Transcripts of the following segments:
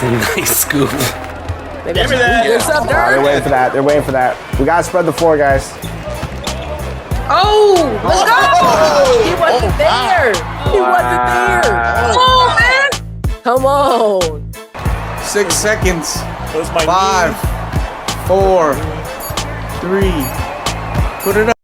was a nice scoop. Give me that. What's up, They're Dirk? waiting for that. They're waiting for that. We gotta spread the floor, guys. Oh, let's go! He wasn't there. He wasn't there. Oh, man. Come on. 6 seconds. Those my 5, 4, 3. Put it up.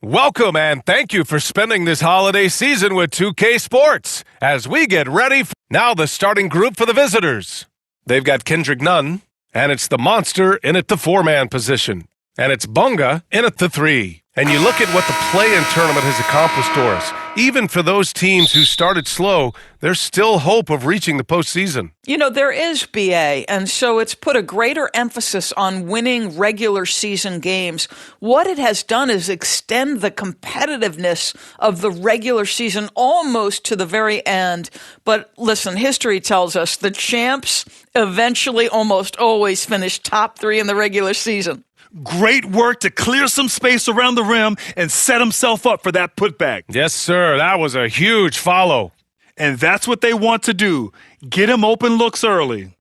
Welcome and thank you for spending this holiday season with 2K Sports as we get ready for now the starting group for the visitors. They've got Kendrick Nunn, and it's the Monster in at the 4-man position, and it's Bunga in at the 3. And you look at what the play-in tournament has accomplished, Doris. Even for those teams who started slow, there's still hope of reaching the postseason. You know, there is BA, and so it's put a greater emphasis on winning regular season games. What it has done is extend the competitiveness of the regular season almost to the very end. But listen, history tells us the champs eventually almost always finish top 3 in the regular season. Great work to clear some space around the rim and set himself up for that putback. Yes, sir. That was a huge follow. And that's what they want to do. Get him open looks early.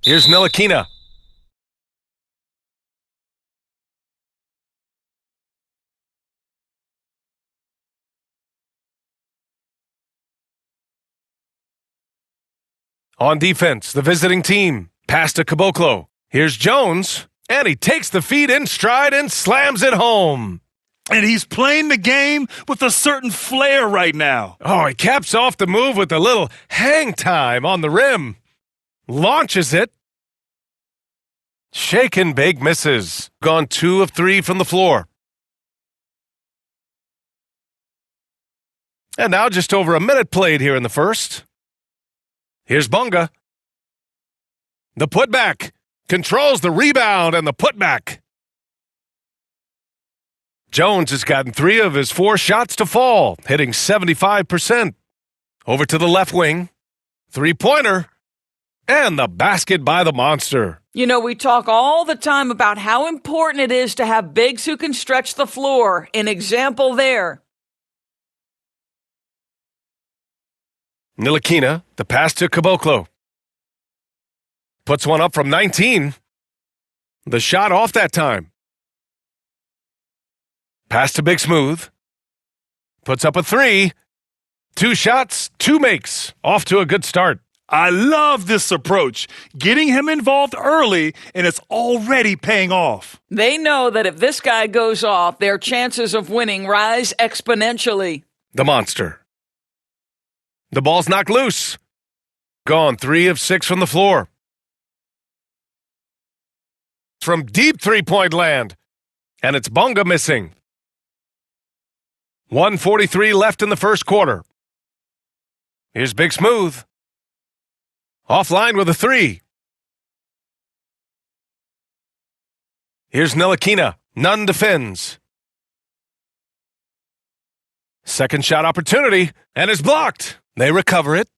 Here's Ntilikina. On defense, the visiting team. Pass to Caboclo. Here's Jones, and he takes the feed in stride and slams it home. And he's playing the game with a certain flair right now. Oh, he caps off the move with a little hang time on the rim. Launches it. Shake and bake misses. Gone 2 of 3 from the floor. And now just over a minute played here in the first. Here's Bunga. The putback. Controls the rebound and the putback. Jones has gotten 3 of his 4 shots to fall, hitting 75%. Over to the left wing. 3-pointer. And the basket by the Monster. You know, we talk all the time about how important it is to have bigs who can stretch the floor. An example there. Ntilikina, the pass to Caboclo. Puts one up from 19. The shot off that time. Pass to Big Smooth. Puts up a 3. 2 shots, 2 makes. Off to a good start. I love this approach. Getting him involved early, and it's already paying off. They know that if this guy goes off, their chances of winning rise exponentially. The Monster. The ball's knocked loose. Gone 3 of 6 from the floor. From deep 3-point land. And it's Bunga missing. 1:43 left in the first quarter. Here's Big Smooth. Offline with a 3. Here's Ntilikina. Nunn defends. Second shot opportunity, and it's blocked. They recover it.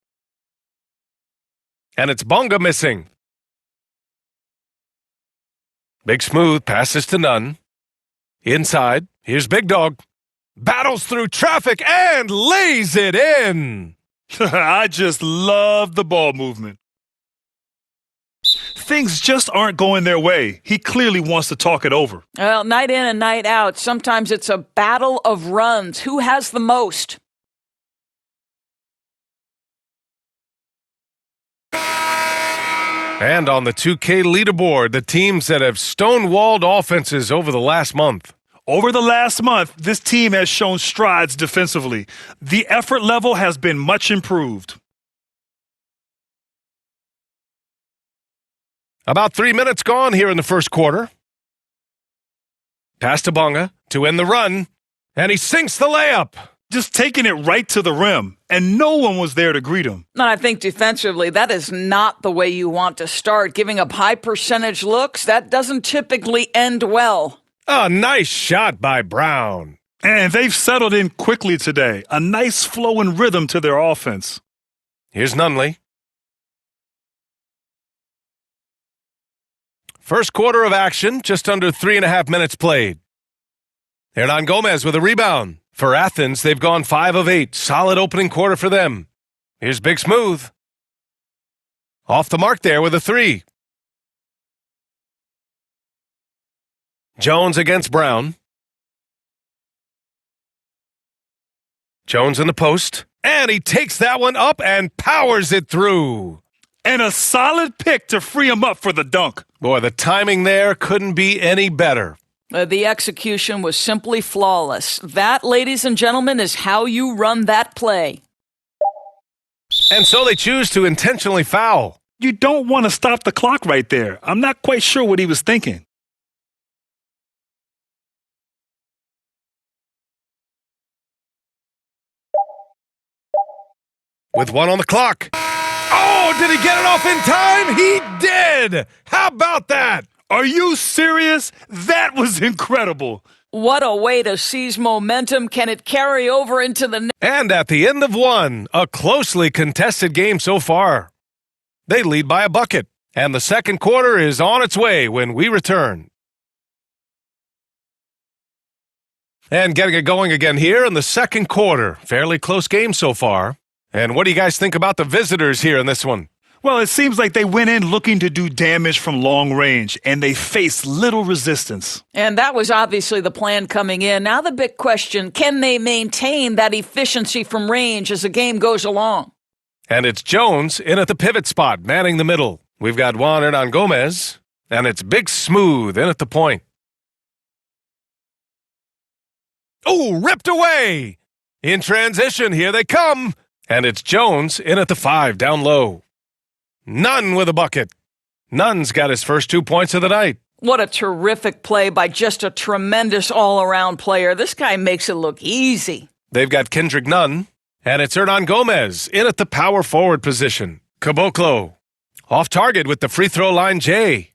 And it's Bunga missing. Big Smooth passes to Nunn. Inside, here's Big Dog. Battles through traffic and lays it in. I just love the ball movement. Things just aren't going their way. He clearly wants to talk it over. Well, night in and night out, sometimes it's a battle of runs. Who has the most? And on the 2K leaderboard, the teams that have stonewalled offenses over the last month. Over the last month, this team has shown strides defensively. The effort level has been much improved. About 3 minutes gone here in the first quarter. Pass to Bunga to end the run, and he sinks the layup. Just taking it right to the rim, and no one was there to greet him. And I think defensively, that is not the way you want to start. Giving up high percentage looks, that doesn't typically end well. A nice shot by Brown. And they've settled in quickly today. A nice flow and rhythm to their offense. Here's Nunley. First quarter of action, just under 3.5 minutes played. Hernan Gomez with a rebound. For Athens, they've gone 5 of 8. Solid opening quarter for them. Here's Big Smooth. Off the mark there with a 3. Jones against Brown. Jones in the post. And he takes that one up and powers it through. And a solid pick to free him up for the dunk. Boy, the timing there couldn't be any better. The execution was simply flawless. That, ladies and gentlemen, is how you run that play. And so they choose to intentionally foul. You don't want to stop the clock right there. I'm not quite sure what he was thinking. With 1 on the clock. Oh, did he get it off in time? He did! How about that? Are you serious? That was incredible. What a way to seize momentum. Can it carry over into the And at the end of 1, a closely contested game so far. They lead by a bucket, and the second quarter is on its way when we return. And getting it going again here in the second quarter. Fairly close game so far. And what do you guys think about the visitors here in this one? Well, it seems like they went in looking to do damage from long range, and they faced little resistance. And that was obviously the plan coming in. Now the big question, can they maintain that efficiency from range as the game goes along? And it's Jones in at the pivot spot, manning the middle. We've got Juan Hernan Gomez, and it's Big Smooth in at the point. Oh, ripped away! In transition, here they come! And it's Jones in at the 5, down low. Nunn with a bucket. Nunn's got his first 2 points of the night. What a terrific play by just a tremendous all-around player. This guy makes it look easy. They've got Kendrick Nunn, and it's Hernan Gomez in at the power forward position. Caboclo off target with the free throw line J.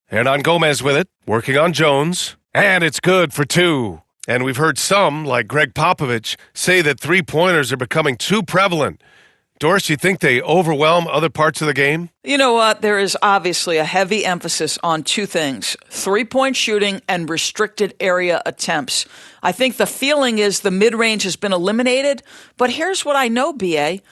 Hernan Gomez with it, working on Jones, and it's good for 2. And we've heard some, like Greg Popovich, say that three-pointers are becoming too prevalent. Doris, you think they overwhelm other parts of the game? You know what? There is obviously a heavy emphasis on 2 things, three-point shooting and restricted area attempts. I think the feeling is the mid-range has been eliminated, but here's what I know, B.A.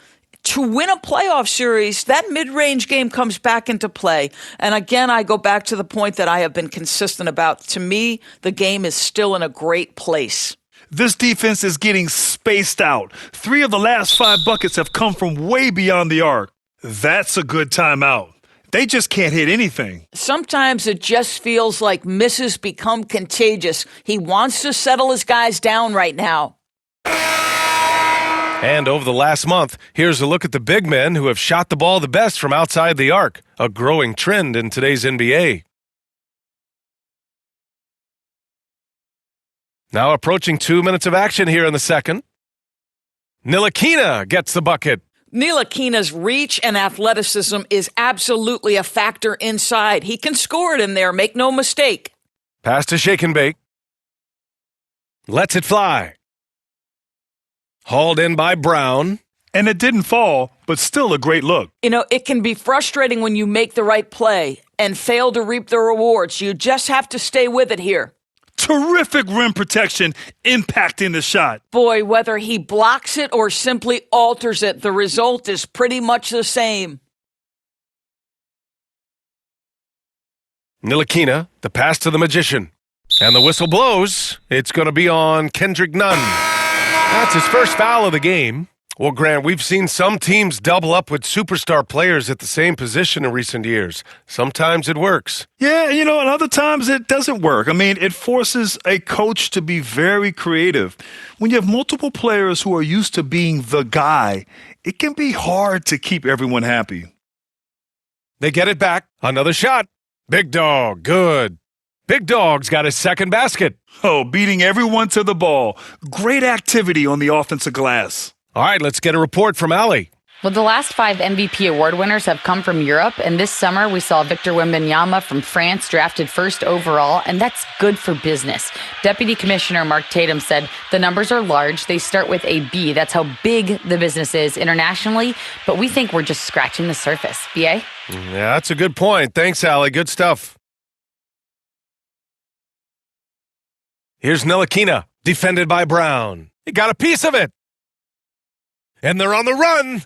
To win a playoff series, that mid-range game comes back into play. And again, I go back to the point that I have been consistent about. To me, the game is still in a great place. This defense is getting spaced out. 3 of the last 5 buckets have come from way beyond the arc. That's a good timeout. They just can't hit anything. Sometimes it just feels like misses become contagious. He wants to settle his guys down right now. And over the last month, here's a look at the big men who have shot the ball the best from outside the arc, a growing trend in today's NBA. Now approaching 2 minutes of action here in the second. Ntilikina gets the bucket. Ntilikina's reach and athleticism is absolutely a factor inside. He can score it in there, make no mistake. Pass to Shake and Bake. Lets it fly. Hauled in by Brown. And it didn't fall, but still a great look. You know, it can be frustrating when you make the right play and fail to reap the rewards. You just have to stay with it here. Terrific rim protection impacting the shot. Boy, whether he blocks it or simply alters it, the result is pretty much the same. Ntilikina, the pass to the Magician. And the whistle blows. It's going to be on Kendrick Nunn. That's his first foul of the game. Well, Grant, we've seen some teams double up with superstar players at the same position in recent years. Sometimes it works. Yeah, and other times it doesn't work. I mean, it forces a coach to be very creative. When you have multiple players who are used to being the guy, it can be hard to keep everyone happy. They get it back. Another shot. Big Dog, good. Big Dog's got his second basket. Oh, beating everyone to the ball. Great activity on the offensive glass. All right, let's get a report from Allie. Well, the last 5 MVP award winners have come from Europe, and this summer we saw Victor Wembanyama from France drafted first overall, and that's good for business. Deputy Commissioner Mark Tatum said the numbers are large. They start with a B. That's how big the business is internationally, but we think we're just scratching the surface. BA? Yeah, that's a good point. Thanks, Allie. Good stuff. Here's Ntilikina, defended by Brown. He got a piece of it. And they're on the run.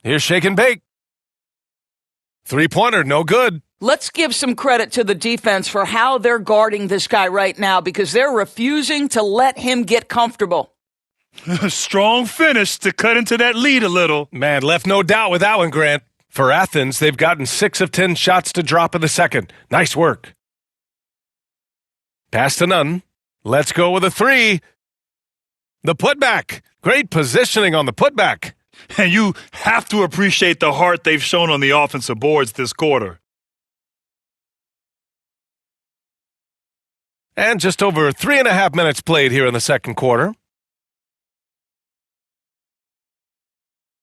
Here's Shake and Bake. Three-pointer, no good. Let's give some credit to the defense for how they're guarding this guy right now because they're refusing to let him get comfortable. Strong finish to cut into that lead a little. Man, left no doubt with that one, Grant. For Athens, they've gotten 6 of 10 shots to drop in the second. Nice work. Pass to Nunn. Let's go with a 3. The putback. Great positioning on the putback. And you have to appreciate the heart they've shown on the offensive boards this quarter. And just over 3.5 minutes played here in the second quarter.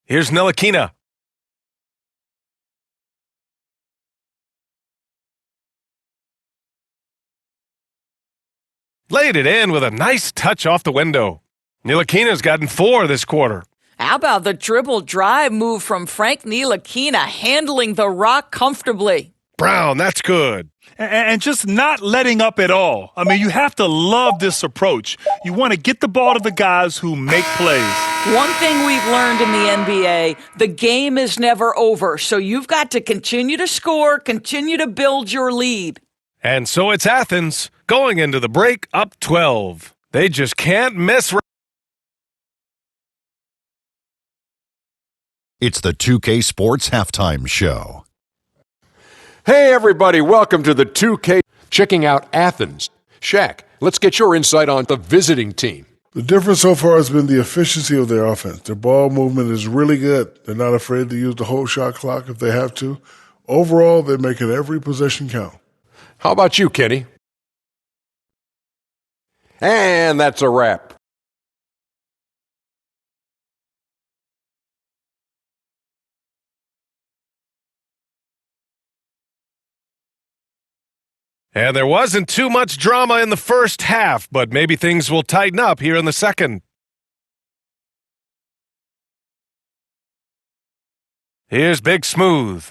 Here's Ntilikina. Laid it in with a nice touch off the window. Ntilikina's gotten 4 this quarter. How about the dribble drive move from Frank Ntilikina handling the rock comfortably? Brown, that's good. And just not letting up at all. I mean, you have to love this approach. You want to get the ball to the guys who make plays. One thing we've learned in the NBA, the game is never over. So you've got to continue to score, continue to build your lead. And so it's Athens going into the break up 12. They just can't miss. It's the 2K Sports Halftime Show. Hey everybody, welcome to the 2K. Checking out Athens. Shaq, let's get your insight on the visiting team. The difference so far has been the efficiency of their offense. Their ball movement is really good. They're not afraid to use the whole shot clock if they have to. Overall, they're making every possession count. How about you, Kenny? And that's a wrap. And there wasn't too much drama in the first half, but maybe things will tighten up here in the second. Here's Big Smooth.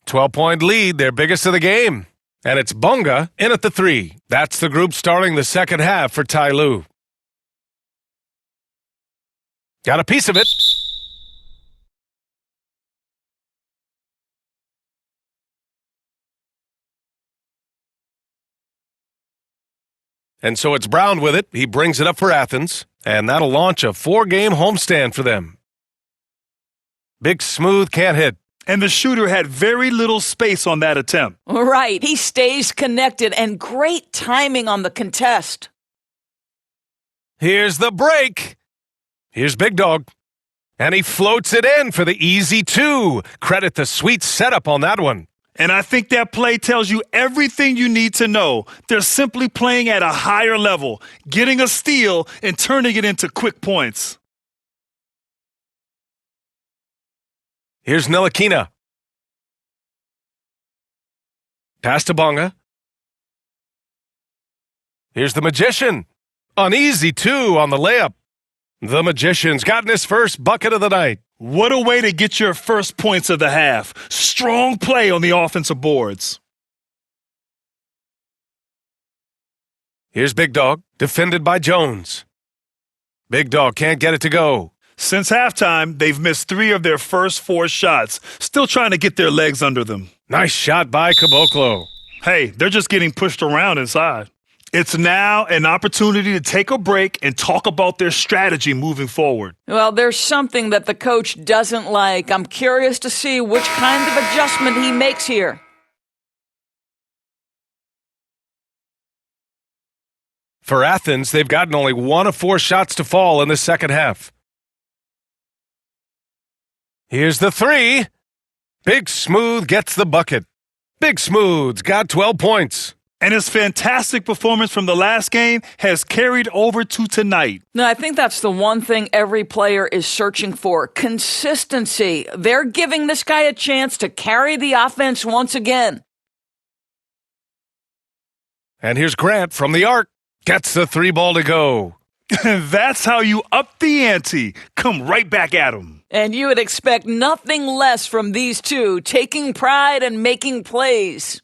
12-point lead, their biggest of the game. And it's Bonga in at the 3. That's the group starting the second half for Ty Lue. Got a piece of it. And so it's Brown with it. He brings it up for Athens, and that'll launch a 4-game homestand for them. Big Smooth can't hit. And the shooter had very little space on that attempt. Right. He stays connected and great timing on the contest. Here's the break. Here's Big Dog. And he floats it in for the easy 2. Credit the sweet setup on that one. And I think that play tells you everything you need to know. They're simply playing at a higher level, getting a steal and turning it into quick points. Here's Ntilikina. Pass to Bonga. Here's the Magician. An easy 2 on the layup. The Magician's gotten his first bucket of the night. What a way to get your first points of the half. Strong play on the offensive boards. Here's Big Dog, defended by Jones. Big Dog can't get it to go. Since halftime, they've missed 3 of their first 4 shots. Still trying to get their legs under them. Nice shot by Caboclo. Hey, they're just getting pushed around inside. It's now an opportunity to take a break and talk about their strategy moving forward. Well, there's something that the coach doesn't like. I'm curious to see which kind of adjustment he makes here. For Athens, they've gotten only 1 of 4 shots to fall in the second half. Here's the 3. Big Smooth gets the bucket. Big Smooth's got 12 points. And his fantastic performance from the last game has carried over to tonight. No, I think that's the one thing every player is searching for. Consistency. They're giving this guy a chance to carry the offense once again. And here's Grant from the arc. Gets the 3 ball to go. That's how you up the ante. Come right back at him. And you would expect nothing less from these two, taking pride and making plays.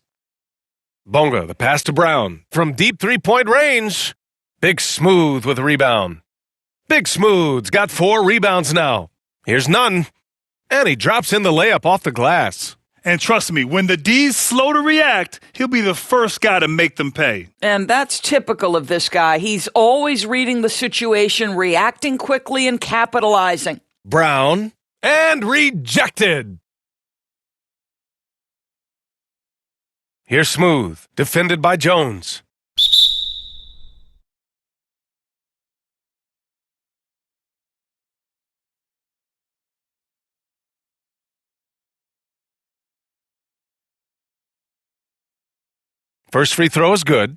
Bonga, the pass to Brown. From deep 3-point range. Big Smooth with a rebound. Big Smooth's got 4 rebounds now. Here's Nunn. And he drops in the layup off the glass. And trust me, when the D's slow to react, he'll be the first guy to make them pay. And that's typical of this guy. He's always reading the situation, reacting quickly and capitalizing. Brown. And rejected. Here's Smooth, defended by Jones. First free throw is good.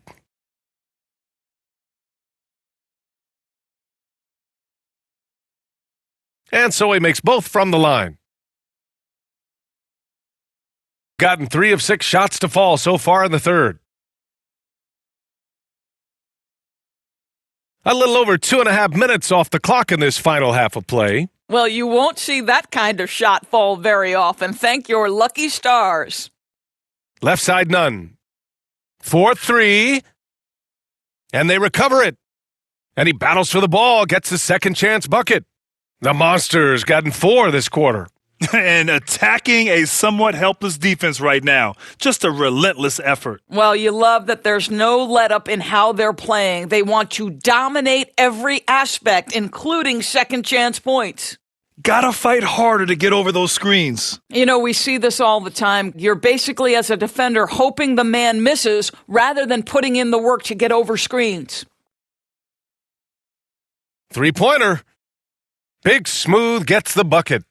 And so he makes both from the line. Gotten 3 of 6 shots to fall so far in the third. A little over 2.5 minutes off the clock in this final half of play. Well, you won't see that kind of shot fall very often. Thank your lucky stars. Left side Nunn. 4-3. And they recover it. And he battles for the ball, gets his second chance bucket. The Monsters gotten 4 this quarter. And attacking a somewhat helpless defense right now. Just a relentless effort. Well, you love that there's no let-up in how they're playing. They want to dominate every aspect, including second chance points. Gotta fight harder to get over those screens. You know, we see this all the time. You're basically, as a defender, hoping the man misses rather than putting in the work to get over screens. 3-pointer. Big Smooth gets the bucket.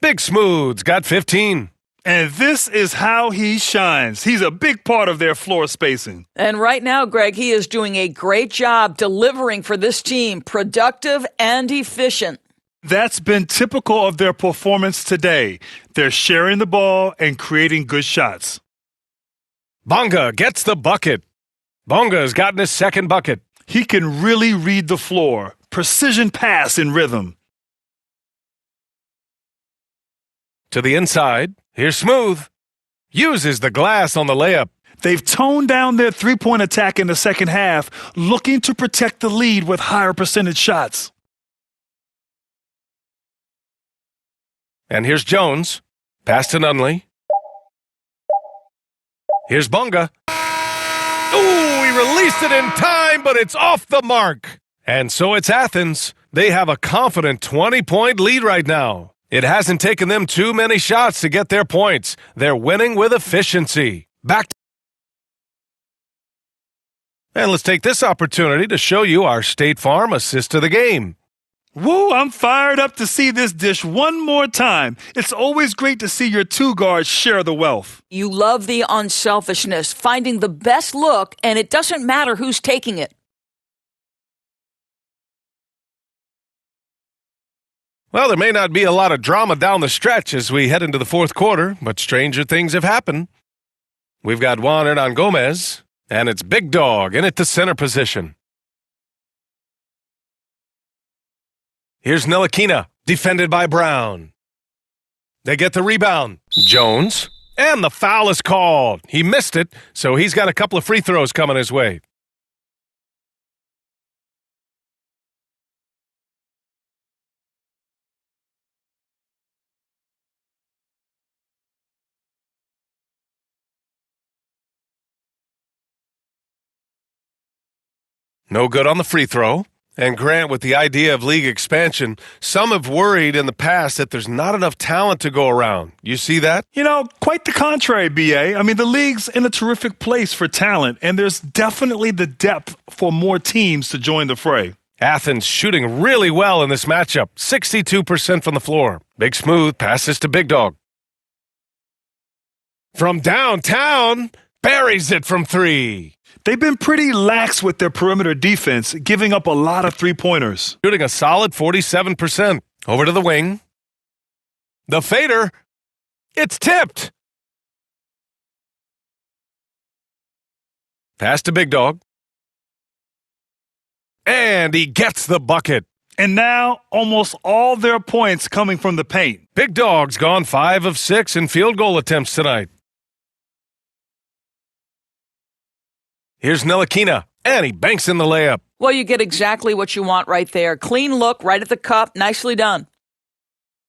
Big Smooth's got 15. And this is how he shines. He's a big part of their floor spacing. And right now, Greg, he is doing a great job delivering for this team, productive and efficient. That's been typical of their performance today. They're sharing the ball and creating good shots. Bonga gets the bucket. Bonga's gotten his second bucket. He can really read the floor. Precision pass in rhythm. To the inside, here's Smooth. Uses the glass on the layup. They've toned down their three-point attack in the second half, looking to protect the lead with higher percentage shots. And here's Jones. Pass to Nunley. Here's Bonga. Ooh, he released it in time, but it's off the mark. And so it's Athens. They have a confident 20-point lead right now. It hasn't taken them too many shots to get their points. They're winning with efficiency. And let's take this opportunity to show you our State Farm assist of the game. Woo, I'm fired up to see this dish one more time. It's always great to see your two guards share the wealth. You love the unselfishness, finding the best look, and it doesn't matter who's taking it. Well, there may not be a lot of drama down the stretch as we head into the fourth quarter, but stranger things have happened. We've got Juan Hernan Gomez, and it's Big Dog in at the center position. Here's Ntilikina, defended by Brown. They get the rebound. Jones, and the foul is called. He missed it, so he's got a couple of free throws coming his way. No good on the free throw. And Grant, with the idea of league expansion, some have worried in the past that there's not enough talent to go around. You see that? You know, quite the contrary, B.A. I mean, the league's in a terrific place for talent, and there's definitely the depth for more teams to join the fray. Athens shooting really well in this matchup, 62% from the floor. Big Smooth passes to Big Dog. From downtown, buries it from three. They've been pretty lax with their perimeter defense, giving up a lot of three-pointers. Shooting a solid 47%. Over to the wing. The fader. It's tipped. Pass to Big Dog. And he gets the bucket. And now, almost all their points coming from the paint. Big Dog's gone 5 of 6 in field goal attempts tonight. Here's Ntilikina, and he banks in the layup. Well, you get exactly what you want right there. Clean look, right at the cup. Nicely done.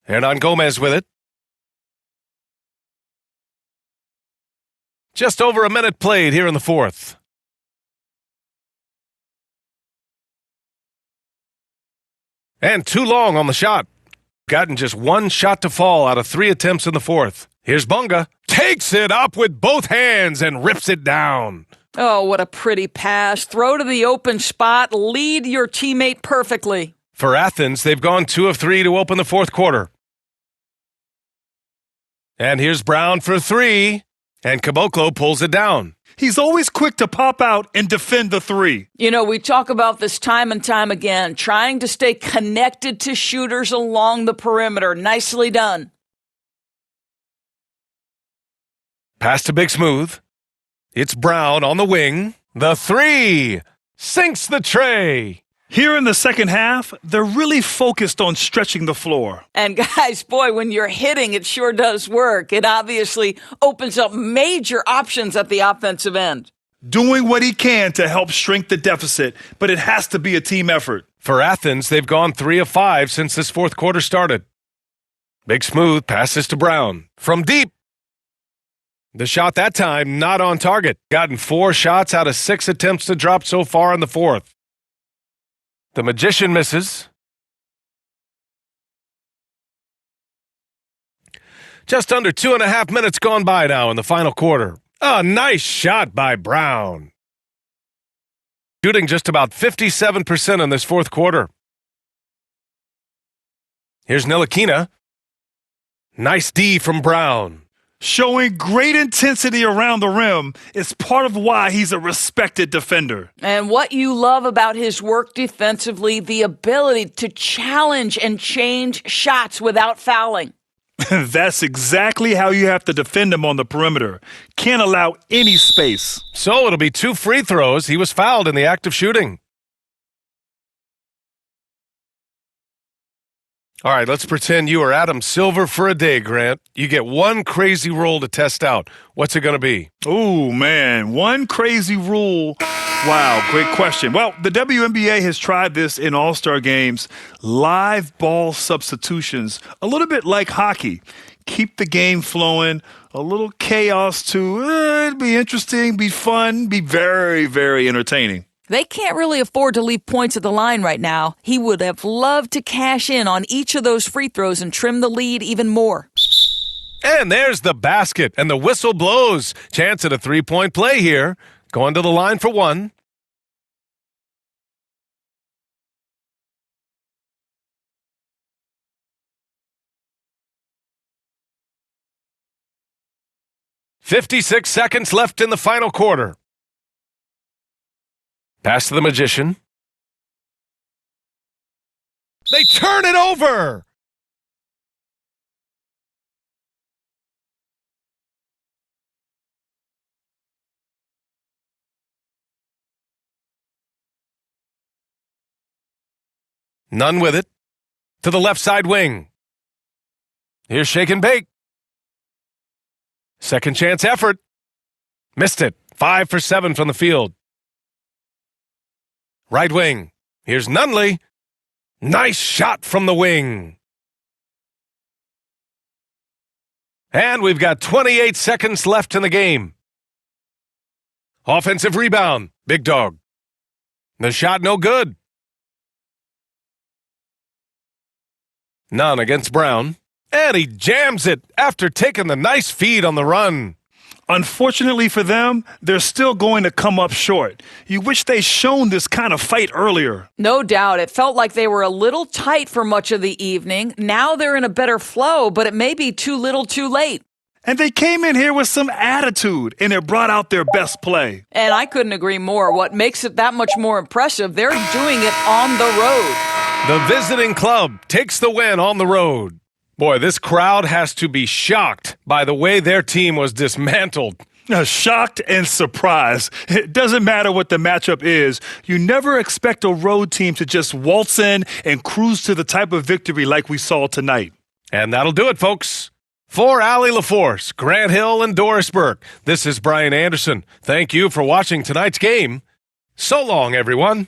Hernan Gomez with it. Just over a minute played here in the fourth. And too long on the shot. Gotten just one shot to fall out of 3 attempts in the fourth. Here's Bunga. Takes it up with both hands and rips it down. Oh, what a pretty pass. Throw to the open spot. Lead your teammate perfectly. For Athens, they've gone 2 of 3 to open the fourth quarter. And here's Brown for 3. And Caboclo pulls it down. He's always quick to pop out and defend the 3. You know, we talk about this time and time again, trying to stay connected to shooters along the perimeter. Nicely done. Pass to Big Smooth. It's Brown on the wing. The 3 sinks the tray. Here in the second half, they're really focused on stretching the floor. And guys, boy, when you're hitting, it sure does work. It obviously opens up major options at the offensive end. Doing what he can to help shrink the deficit, but it has to be a team effort. For Athens, they've gone 3 of 5 since this fourth quarter started. Big Smooth passes to Brown. From deep. The shot that time not on target. Gotten 4 shots out of 6 attempts to drop so far in the fourth. The Magician misses. Just under 2.5 minutes gone by now in the final quarter. A nice shot by Brown. Shooting just about 57% in this fourth quarter. Here's Ntilikina. Nice D from Brown. Showing great intensity around the rim is part of why he's a respected defender. And what you love about his work defensively, the ability to challenge and change shots without fouling. That's exactly how you have to defend him on the perimeter. Can't allow any space. So it'll be 2 free throws. He was fouled in the act of shooting. All right, let's pretend you are Adam Silver for a day, Grant. You get one crazy rule to test out. What's it going to be? Oh, man, one crazy rule. Wow, great question. Well, the WNBA has tried this in All-Star games. Live ball substitutions, a little bit like hockey. Keep the game flowing, a little chaos too. It'd be interesting, be fun, be very, very entertaining. They can't really afford to leave points at the line right now. He would have loved to cash in on each of those free throws and trim the lead even more. And there's the basket, and the whistle blows. Chance at a 3-point play here. Going to the line for 1. "56 seconds left in the final quarter. Pass to the Magician. They turn it over! None with it. To the left side wing. Here's Shake and Bake. Second chance effort. Missed it. 5 for 7 from the field. Right wing. Here's Nunley. Nice shot from the wing. And we've got 28 seconds left in the game. Offensive rebound. Big Dog. The shot no good. None against Brown. And he jams it after taking the nice feed on the run. Unfortunately for them, they're still going to come up short. You wish they'd shown this kind of fight earlier. No doubt. It felt like they were a little tight for much of the evening. Now they're in a better flow, but it may be too little too late. And they came in here with some attitude, and it brought out their best play. And I couldn't agree more. What makes it that much more impressive, they're doing it on the road. The visiting club takes the win on the road. Boy, this crowd has to be shocked by the way their team was dismantled. Shocked and surprised. It doesn't matter what the matchup is. You never expect a road team to just waltz in and cruise to the type of victory like we saw tonight. And that'll do it, folks. For Allie LaForce, Grant Hill, and Doris Burke, this is Brian Anderson. Thank you for watching tonight's game. So long, everyone.